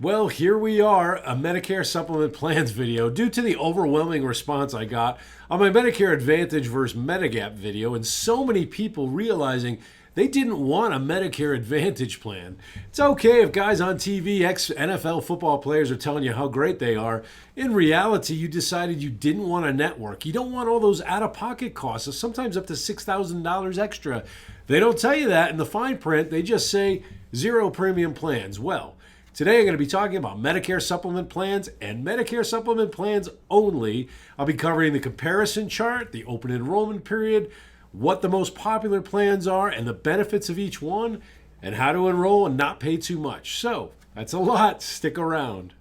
Well, here we are, a Medicare supplement plans video due to the overwhelming response I got on my Medicare Advantage versus Medigap video and so many people realizing they didn't want a Medicare Advantage plan. It's okay if guys on TV, ex-NFL football players are telling you how great they are. In reality, you decided you didn't want a network. You don't want all those out-of-pocket costs, sometimes up to $6,000 extra. They don't tell you that in the fine print. They just say zero premium plans. Well, today I'm going to be talking about Medicare supplement plans and Medicare supplement plans only. I'll be covering the comparison chart, the open enrollment period, what the most popular plans are and the benefits of each one, and how to enroll and not pay too much. So, that's a lot. Stick around.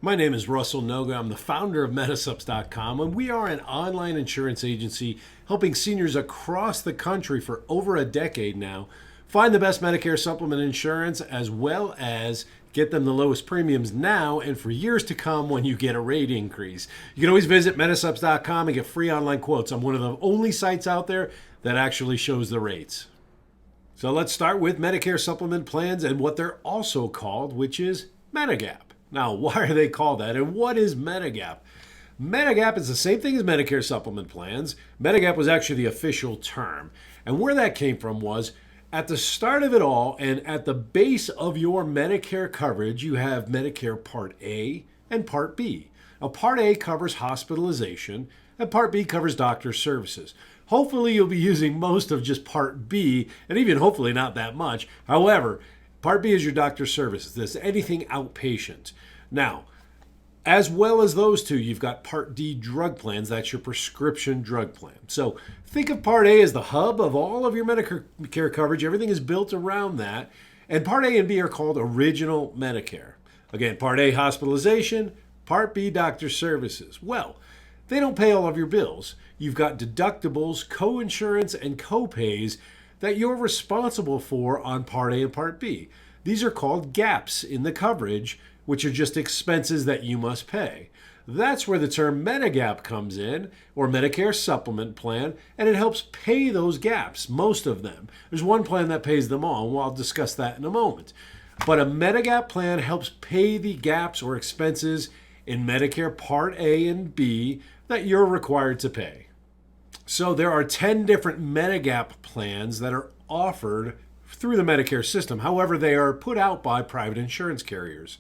My name is Russell Noga. I'm the founder of Medisupps.com, and we are an online insurance agency helping seniors across the country for over a decade now find the best Medicare supplement insurance as well as get them the lowest premiums now and for years to come when you get a rate increase. You can always visit Medisupps.com and get free online quotes. I'm one of the only sites out there that actually shows the rates. So let's start with Medicare supplement plans and what they're also called, which is Medigap. Now, why are they called that and what is Medigap? Medigap is the same thing as Medicare supplement plans. Medigap was actually the official term. And where that came from was at the start of it all and at the base of your Medicare coverage, you have Medicare Part A and Part B. Now, Part A covers hospitalization and Part B covers doctor services. Hopefully, you'll be using most of just Part B and even hopefully not that much. However, Part B is your doctor services. That's anything outpatient. Now, as well as those two, you've got Part D drug plans. That's your prescription drug plan. So think of Part A as the hub of all of your Medicare coverage. Everything is built around that. And Part A and B are called Original Medicare. Again, Part A, hospitalization. Part B, doctor services. Well, they don't pay all of your bills. You've got deductibles, co-insurance, and co-pays that you're responsible for on Part A and Part B. These are called gaps in the coverage, which are just expenses that you must pay. That's where the term Medigap comes in, or Medicare Supplement Plan, and it helps pay those gaps, most of them. There's one plan that pays them all, and I'll discuss that in a moment. But a Medigap plan helps pay the gaps or expenses in Medicare Part A and B that you're required to pay. So there are 10 different Medigap plans that are offered through the Medicare system. However, they are put out by private insurance carriers.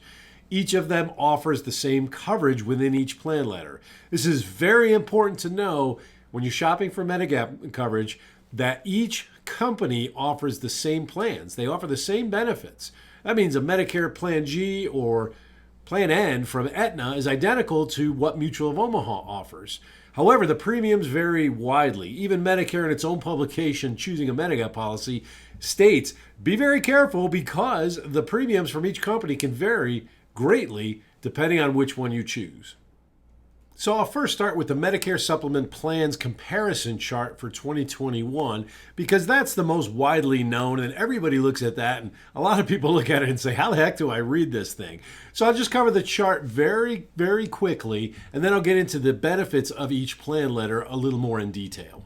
Each of them offers the same coverage within each plan letter. This is very important to know when you're shopping for Medigap coverage that each company offers the same plans. They offer the same benefits. That means a Medicare Plan G or Plan N from Aetna is identical to what Mutual of Omaha offers. However, the premiums vary widely. Even Medicare in its own publication, Choosing a Medigap Policy, states, be very careful because the premiums from each company can vary greatly depending on which one you choose. So I'll first start with the Medicare Supplement Plans comparison chart for 2021 because that's the most widely known and everybody looks at that and a lot of people look at it and say, how the heck do I read this thing? So I'll just cover the chart very, very quickly and then I'll get into the benefits of each plan letter a little more in detail.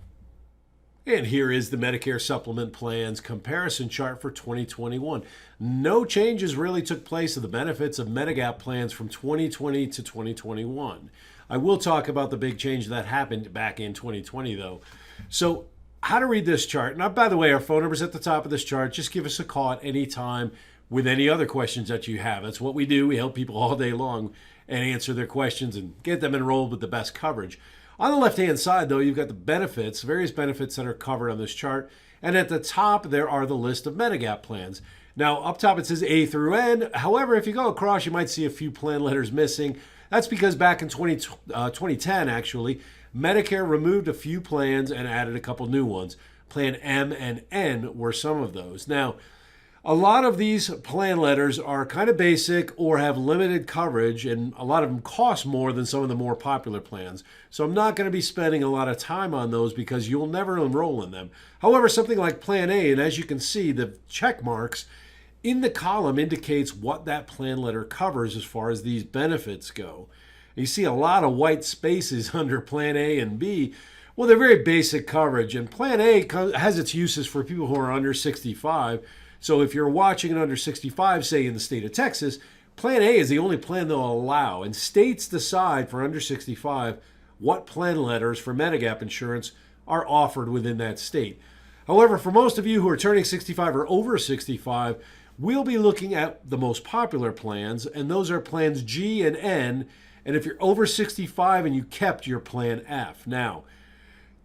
And here is the Medicare Supplement Plans comparison chart for 2021. No changes really took place of the benefits of Medigap plans from 2020 to 2021. I will talk about the big change that happened back in 2020 though. So how to read this chart. Now, by the way, our phone number is at the top of this chart. Just give us a call at any time with any other questions that you have. That's what we do. We help people all day long and answer their questions and get them enrolled with the best coverage. On the left-hand side, though, you've got the benefits, various benefits that are covered on this chart. And at the top, there are the list of Medigap plans. Now, up top, it says A through N. However, if you go across, you might see a few plan letters missing. That's because back in 2010, actually, Medicare removed a few plans and added a couple new ones. Plan M and N were some of those. Now, a lot of these plan letters are kind of basic or have limited coverage, and a lot of them cost more than some of the more popular plans. So I'm not going to be spending a lot of time on those because you'll never enroll in them. However, something like Plan A, and as you can see, the check marks in the column indicates what that plan letter covers as far as these benefits go. You see a lot of white spaces under Plan A and B. Well, they're very basic coverage, and Plan A has its uses for people who are under 65. So if you're watching an under 65, say in the state of Texas, Plan A is the only plan they'll allow, and states decide for under 65 what plan letters for Medigap insurance are offered within that state. However, for most of you who are turning 65 or over 65, we'll be looking at the most popular plans, and those are plans G and N, and if you're over 65 and you kept your plan F. Now,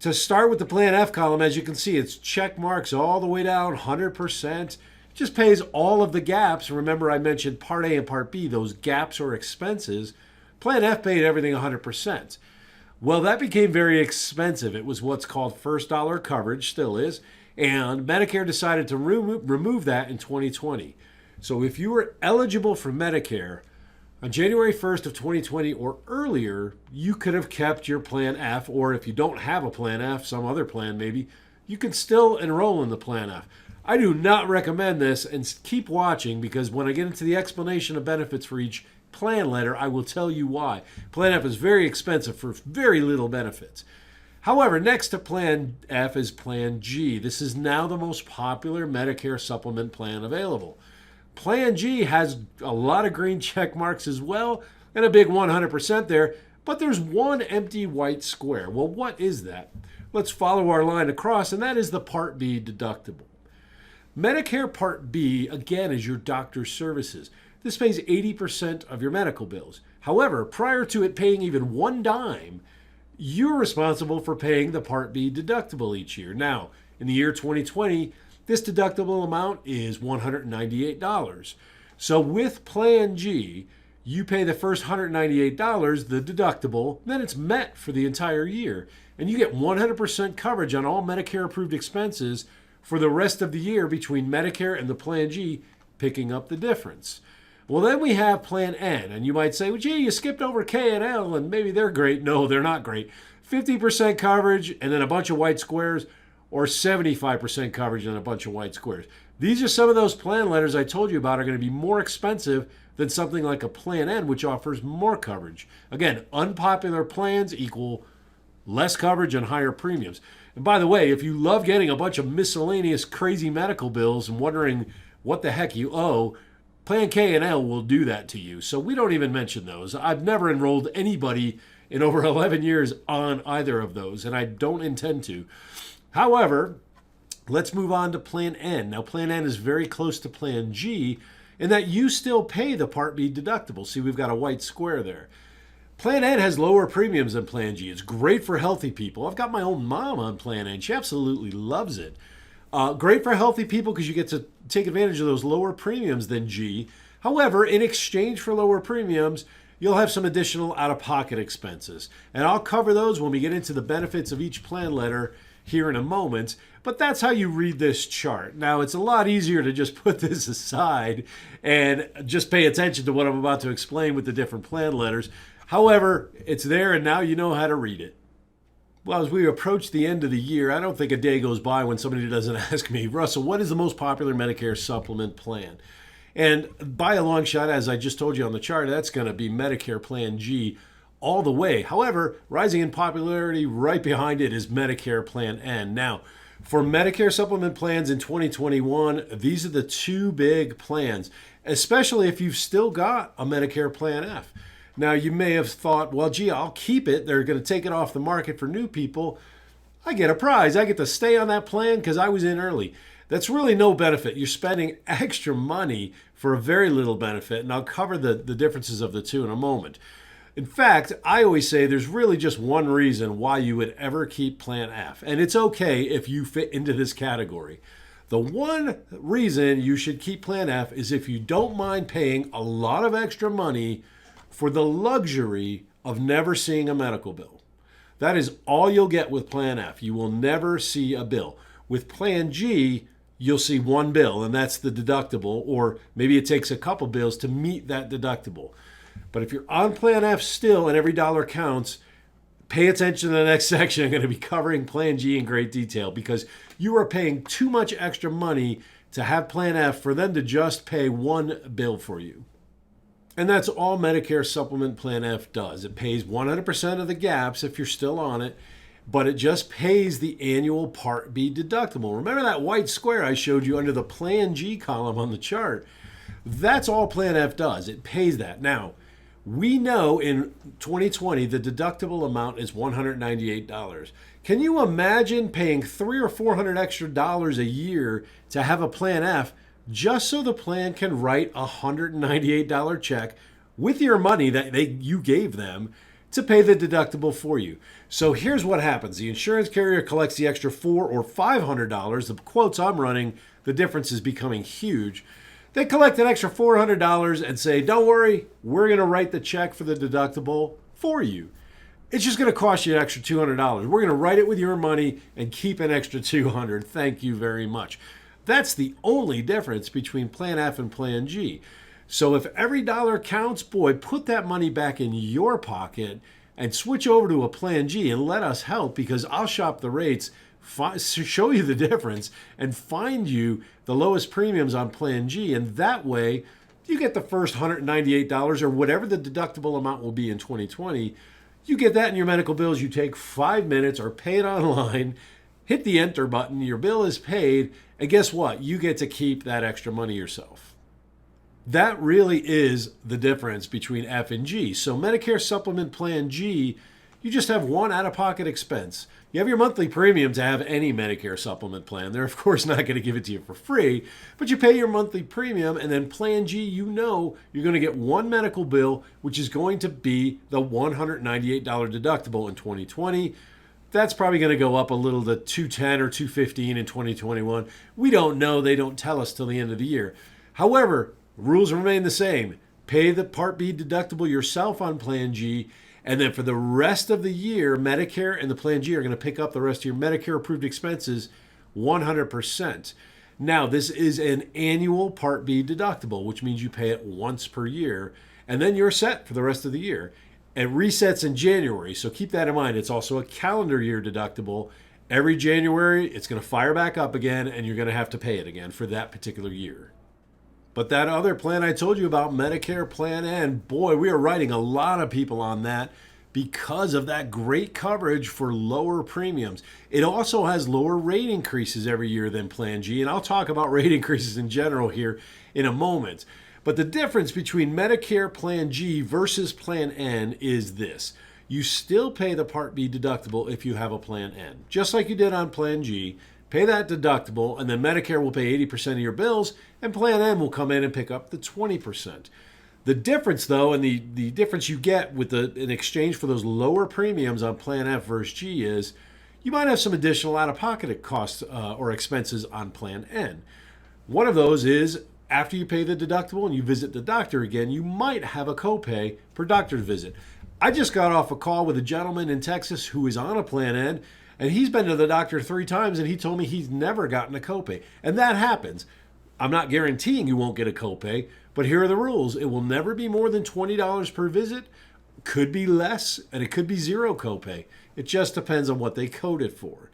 to start with the plan F column, as you can see, it's check marks all the way down, 100%. It just pays all of the gaps. Remember, I mentioned Part A and Part B, those gaps or expenses. Plan F paid everything 100%. Well, that became very expensive. It was what's called first dollar coverage, still is, and Medicare decided to remove that in 2020. So if you were eligible for Medicare on January 1st of 2020 or earlier, you could have kept your Plan F, or if you don't have a Plan F, some other plan maybe, you can still enroll in the Plan F. I do not recommend this, and keep watching, because when I get into the explanation of benefits for each plan letter, I will tell you why. Plan F is very expensive for very little benefits. However, next to Plan F is Plan G. This is now the most popular Medicare supplement plan available. Plan G has a lot of green check marks as well, and a big 100% there, but there's one empty white square. Well, what is that? Let's follow our line across, and that is the Part B deductible. Medicare Part B, again, is your doctor's services. This pays 80% of your medical bills. However, prior to it paying even one dime, you're responsible for paying the Part B deductible each year. Now, in the year 2020, this deductible amount is $198. So with Plan G, you pay the first $198, the deductible, then it's met for the entire year. And you get 100% coverage on all Medicare-approved expenses for the rest of the year between Medicare and the Plan G, picking up the difference. Well, then we have Plan N, and you might say, well, gee, you skipped over K and L, and maybe they're great. No, they're not great. 50% coverage and then a bunch of white squares, or 75% coverage and a bunch of white squares. These are some of those plan letters I told you about are going to be more expensive than something like a Plan N, which offers more coverage. Again, unpopular plans equal less coverage and higher premiums. And by the way, if you love getting a bunch of miscellaneous crazy medical bills and wondering what the heck you owe, Plan K and L will do that to you. So we don't even mention those. I've never enrolled anybody in over 11 years on either of those, and I don't intend to. However, let's move on to Plan N. Now, Plan N is very close to Plan G in that you still pay the Part B deductible. See, we've got a white square there. Plan N has lower premiums than Plan G. It's great for healthy people. I've got my own mom on Plan N. She absolutely loves it. Great for healthy people because you get to take advantage of those lower premiums than G. However, in exchange for lower premiums, you'll have some additional out-of-pocket expenses. And I'll cover those when we get into the benefits of each plan letter here in a moment. But that's how you read this chart. Now, it's a lot easier to just put this aside and just pay attention to what I'm about to explain with the different plan letters. However, it's there, and now you know how to read it. Well, as we approach the end of the year, I don't think a day goes by when somebody doesn't ask me, Russell, what is the most popular Medicare supplement plan? And by a long shot, as I just told you on the chart, that's going to be Medicare Plan G all the way. However, rising in popularity right behind it is Medicare Plan N. Now, for Medicare supplement plans in 2021, these are the two big plans, especially if you've still got a Medicare Plan F. Now, you may have thought, well, gee, I'll keep it. They're going to take it off the market for new people. I get a prize. I get to stay on that plan because I was in early. That's really no benefit. You're spending extra money for a very little benefit, and I'll cover the differences of the two in a moment. In fact, I always say there's really just one reason why you would ever keep Plan F, and it's okay if you fit into this category. The one reason you should keep Plan F is if you don't mind paying a lot of extra money for the luxury of never seeing a medical bill. That is all you'll get with Plan F. You will never see a bill. With Plan G, you'll see one bill, and that's the deductible, or maybe it takes a couple bills to meet that deductible. But if you're on Plan F still and every dollar counts, pay attention to the next section. I'm going to be covering Plan G in great detail because you are paying too much extra money to have Plan F for them to just pay one bill for you. And that's all Medicare Supplement Plan F does. It pays 100% of the gaps if you're still on it, but it just pays the annual Part B deductible. Remember that white square I showed you under the Plan G column on the chart? That's all Plan F does. It pays that. Now, we know in 2020 the deductible amount is $198. Can you imagine paying $300 or $400 extra dollars a year to have a Plan F just so the plan can write a $198 check with your money that you gave them to pay the deductible for you? So here's what happens. The insurance carrier collects the extra $400 or $500. The quotes I'm running, the difference is becoming huge. They collect an extra $400 and say, don't worry, we're going to write the check for the deductible for you. It's just going to cost you an extra $200. We're going to write it with your money and keep an extra $200. Thank you very much. That's the only difference between Plan F and Plan G. So if every dollar counts, boy, put that money back in your pocket and switch over to a Plan G and let us help, because I'll shop the rates, show you the difference, and find you the lowest premiums on Plan G. And that way, you get the first $198 or whatever the deductible amount will be in 2020. You get that in your medical bills. You take 5 minutes or pay it online, hit the enter button, your bill is paid, and guess what? You get to keep that extra money yourself. That really is the difference between F and G. So Medicare Supplement Plan G, you just have one out-of-pocket expense. You have your monthly premium to have any Medicare supplement plan. They're, of course, not going to give it to you for free, but you pay your monthly premium, and then Plan G, you know you're going to get one medical bill, which is going to be the $198 deductible in 2020. That's probably going to go up a little to $210 or $215 in 2021. We don't know. They don't tell us till the end of the year. However, rules remain the same. Pay the Part B deductible yourself on Plan G, and then for the rest of the year, Medicare and the Plan G are going to pick up the rest of your Medicare-approved expenses 100%. Now, this is an annual Part B deductible, which means you pay it once per year, and then you're set for the rest of the year. It resets in January, so keep that in mind. It's also a calendar year deductible. Every January, it's going to fire back up again, and you're going to have to pay it again for that particular year. But that other plan I told you about, Medicare Plan N, boy, we are writing a lot of people on that because of that great coverage for lower premiums. It also has lower rate increases every year than Plan G, and I'll talk about rate increases in general here in a moment. But the difference between Medicare Plan G versus Plan N is this. You still pay the Part B deductible if you have a Plan N, just like you did on Plan G. Pay that deductible, and then Medicare will pay 80% of your bills, and Plan N will come in and pick up the 20%. The difference, though, and the difference you get with in exchange for those lower premiums on Plan F versus G is you might have some additional out-of-pocket costs or expenses on Plan N. One of those is after you pay the deductible and you visit the doctor again, you might have a copay per doctor's visit. I just got off a call with a gentleman in Texas who is on a Plan N, and he's been to the doctor 3 times, and he told me he's never gotten a copay. And that happens. I'm not guaranteeing you won't get a copay, but here are the rules. It will never be more than $20 per visit, could be less, and it could be zero copay. It just depends on what they code it for.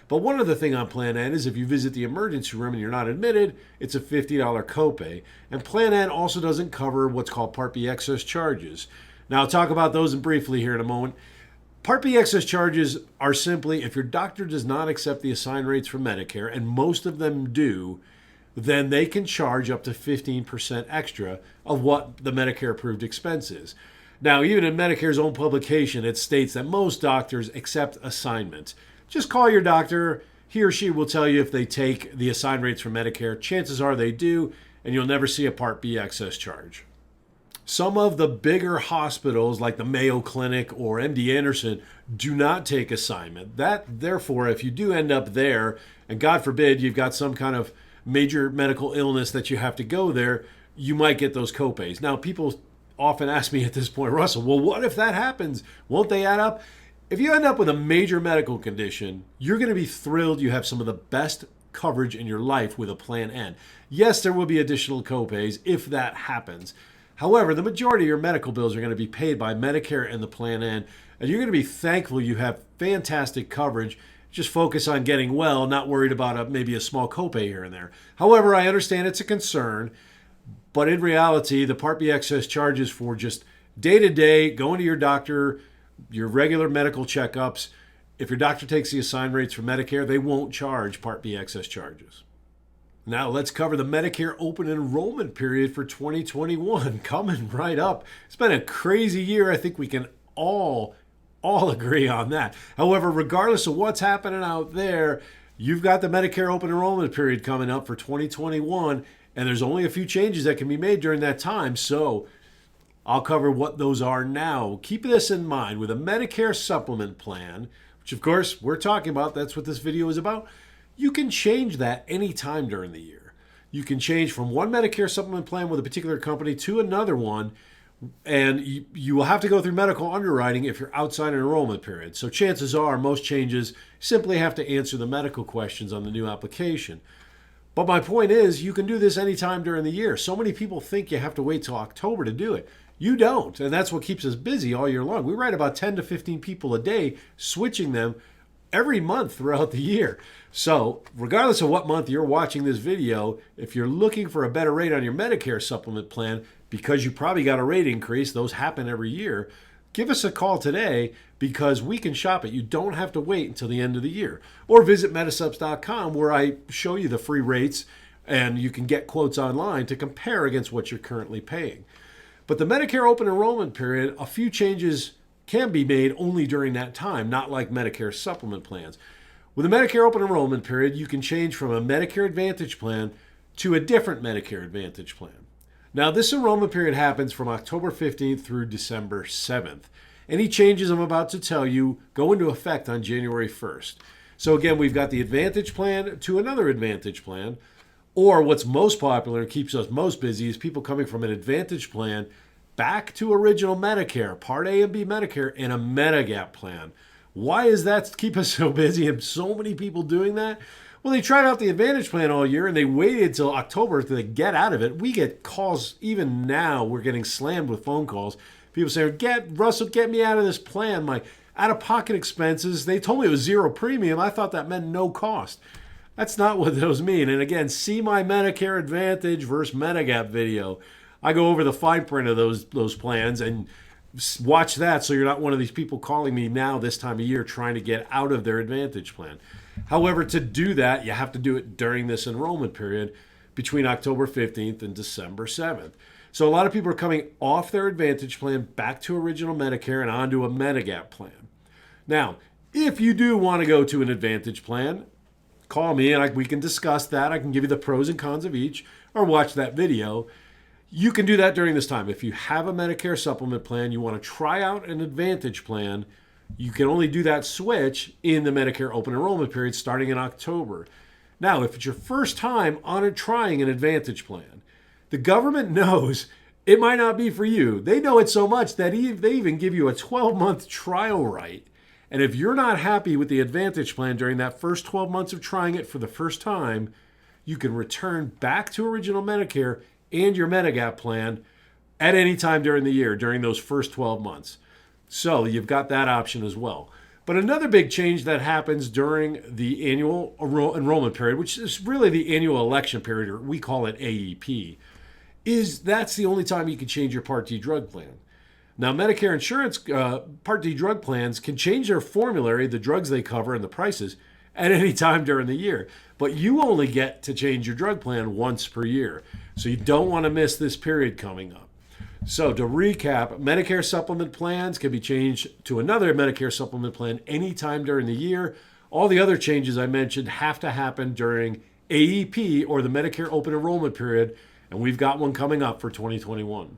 But one other thing on Plan N is if you visit the emergency room and you're not admitted, it's a $50 copay. And Plan N also doesn't cover what's called Part B excess charges. Now, I'll talk about those briefly here in a moment. Part B excess charges are simply if your doctor does not accept the assigned rates from Medicare, and most of them do, then they can charge up to 15% extra of what the Medicare-approved expense is. Now, even in Medicare's own publication, it states that most doctors accept assignments. Just call your doctor. He or she will tell you if they take the assigned rates from Medicare. Chances are they do, and you'll never see a Part B excess charge. Some of the bigger hospitals like the Mayo Clinic or MD Anderson do not take assignment. Therefore, if you do end up there, and God forbid you've got some kind of major medical illness that you have to go there, you might get those copays. Now, people often ask me at this point, Russell, well, what if that happens? Won't they add up? If you end up with a major medical condition, you're going to be thrilled you have some of the best coverage in your life with a Plan N. Yes, there will be additional copays if that happens. However, the majority of your medical bills are going to be paid by Medicare and the Plan N, and you're going to be thankful you have fantastic coverage. Just focus on getting well, not worried about maybe a small copay here and there. However, I understand it's a concern, but in reality, the Part B excess charges for just day-to-day, going to your doctor, your regular medical checkups, if your doctor takes the assigned rates for Medicare, they won't charge Part B excess charges. Now let's cover the Medicare open enrollment period for 2021 coming right up. It's been a crazy year. I think we can all agree on that. However, regardless of what's happening out there, you've got the Medicare open enrollment period coming up for 2021, and there's only a few changes that can be made during that time. So I'll cover what those are now. Keep this in mind with a Medicare supplement plan, which of course we're talking about. That's what this video is about. You can change that anytime during the year. You can change from one Medicare supplement plan with a particular company to another one, and you will have to go through medical underwriting if you're outside an enrollment period. So chances are most changes simply have to answer the medical questions on the new application. But my point is, you can do this anytime during the year. So many people think you have to wait till October to do it. You don't, and that's what keeps us busy all year long. We write about 10 to 15 people a day, switching them every month throughout the year. So regardless of what month you're watching this video, if you're looking for a better rate on your Medicare supplement plan, because you probably got a rate increase, those happen every year, give us a call today because we can shop it. You don't have to wait until the end of the year. Or visit Medisupps.com where I show you the free rates and you can get quotes online to compare against what you're currently paying. But the Medicare open enrollment period, a few changes can be made only during that time, not like Medicare supplement plans. With a Medicare open enrollment period, you can change from a Medicare Advantage plan to a different Medicare Advantage plan. Now, this enrollment period happens from October 15th through December 7th. Any changes I'm about to tell you go into effect on January 1st. So again, we've got the Advantage plan to another Advantage plan, or what's most popular and keeps us most busy is people coming from an Advantage plan back to original Medicare, Part A and B Medicare, and a Medigap plan. Why is that to keep us so busy and so many people doing that? Well, they tried out the Advantage plan all year and they waited till October to get out of it. We get calls, even now, we're getting slammed with phone calls. People saying, Russell, get me out of this plan. My out-of-pocket expenses, they told me it was zero premium. I thought that meant no cost. That's not what those mean. And again, see my Medicare Advantage versus Medigap video. I go over the fine print of those plans and watch that so you're not one of these people calling me now this time of year trying to get out of their Advantage plan. However, to do that, you have to do it during this enrollment period between October 15th and December 7th. So a lot of people are coming off their Advantage plan back to original Medicare and onto a Medigap plan. Now, if you do want to go to an Advantage plan, call me and we can discuss that. I can give you the pros and cons of each or watch that video. You can do that during this time. If you have a Medicare supplement plan, you want to try out an Advantage plan, you can only do that switch in the Medicare open enrollment period starting in October. Now, if it's your first time on trying an Advantage plan, the government knows it might not be for you. They know it so much that they even give you a 12-month trial right. And if you're not happy with the Advantage plan during that first 12 months of trying it for the first time, you can return back to original Medicare and your Medigap plan at any time during the year, during those first 12 months. So you've got that option as well. But another big change that happens during the annual enrollment period, which is really the annual election period, or we call it AEP, is that's the only time you can change your Part D drug plan. Now, Medicare insurance Part D drug plans can change their formulary, the drugs they cover, and the prices at any time during the year. But you only get to change your drug plan once per year. So you don't want to miss this period coming up. So to recap, Medicare supplement plans can be changed to another Medicare supplement plan anytime during the year. All the other changes I mentioned have to happen during AEP or the Medicare open enrollment period, and we've got one coming up for 2021.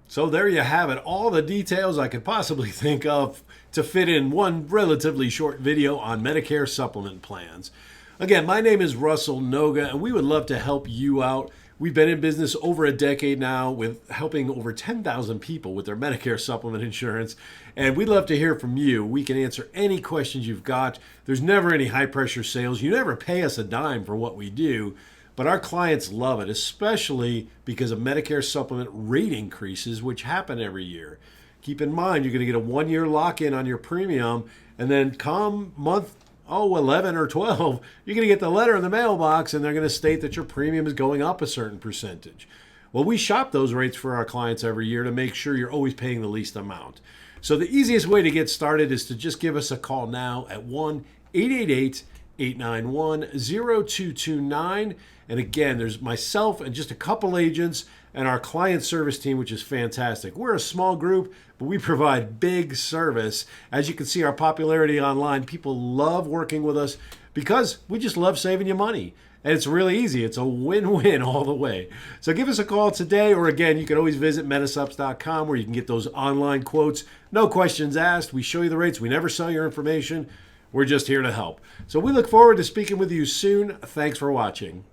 So there you have it, all the details I could possibly think of to fit in one relatively short video on Medicare supplement plans. Again, my name is Russell Noga, and we would love to help you out. We've been in business over a decade now with helping over 10,000 people with their Medicare supplement insurance, and we'd love to hear from you. We can answer any questions you've got. There's never any high-pressure sales. You never pay us a dime for what we do, but our clients love it, especially because of Medicare supplement rate increases, which happen every year. Keep in mind, you're going to get a one-year lock-in on your premium, and then come month 11 or 12, you're going to get the letter in the mailbox, and they're going to state that your premium is going up a certain percentage. Well, we shop those rates for our clients every year to make sure you're always paying the least amount. So the easiest way to get started is to just give us a call now at 1-888-891-0229. And again, there's myself and just a couple agents and our client service team, which is fantastic. We're a small group, but we provide big service. As you can see, our popularity online, people love working with us because we just love saving you money. And it's really easy. It's a win-win all the way. So give us a call today, or again, you can always visit Medisupps.com where you can get those online quotes. No questions asked. We show you the rates. We never sell your information. We're just here to help. So we look forward to speaking with you soon. Thanks for watching.